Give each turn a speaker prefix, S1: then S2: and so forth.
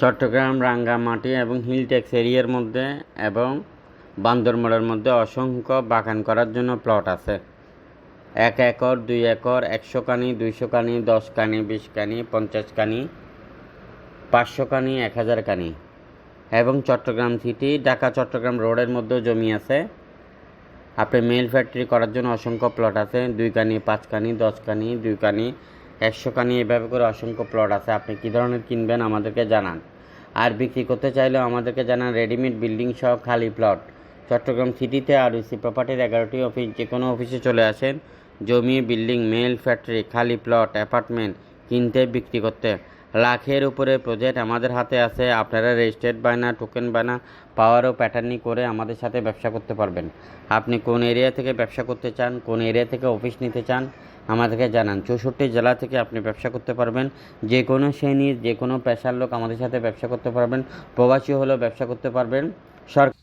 S1: চট্টগ্রাম রাঙ্গামাটি এবং হিলটেক্স এরিয়ার মধ্যে এবং বান্দরমোড়ের মধ্যে অসংখ্য বাগান করার জন্য প্লট আছে। 1 একর, 2 একর, 100 কানি, 200 কানি, 10 কানি, 20 কানি, 50 কানি, 500 কানি, 1000 কানি এবং চট্টগ্রাম সিটি ঢাকা চট্টগ্রাম রোডের মধ্যেও জমি আছে। আপনি মেল ফ্যাক্টরি করার জন্য অসংখ্য প্লট আছে। 2 কানি, 5 কানি, 10 কানি, 2 কানি, 100 কানি, এভাবে করে অসংখ্য প্লট আছে। আপনি কী ধরনের কিনবেন আমাদেরকে জানান। আর বিক্রি করতে চাইলেও আমাদেরকে জানান। রেডিমেড বিল্ডিং সহ খালি প্লট চট্টগ্রাম সিটিতে আরইসি প্রপার্টির 11টি অফিস, যে কোনো অফিসে চলে আসেন। জমি, বিল্ডিং, মেল ফ্যাক্টরি, খালি প্লট, অ্যাপার্টমেন্ট কিনতে বিক্রি করতে লাখের উপরে প্রজেক্ট আমাদের হাতে আছে। আপনারা রেজিস্ট্রেড বায়না, টোকেন বায়না, পাওয়ার ও প্যাটার্নি করে আমাদের সাথে ব্যবসা করতে পারবেন। আপনি কোন এরিয়া থেকে ব্যবসা করতে চান, কোন এরিয়া থেকে অফিস নিতে চান আমাদেরকে জানান। 64 জেলা থেকে আপনি ব্যবসা করতে পারবেন। যে কোনো শ্রেণীর, যে কোনো পেশার লোক আমাদের সাথে ব্যবসা করতে পারবেন। প্রবাসী হলেও ব্যবসা করতে পারবেন। সরকার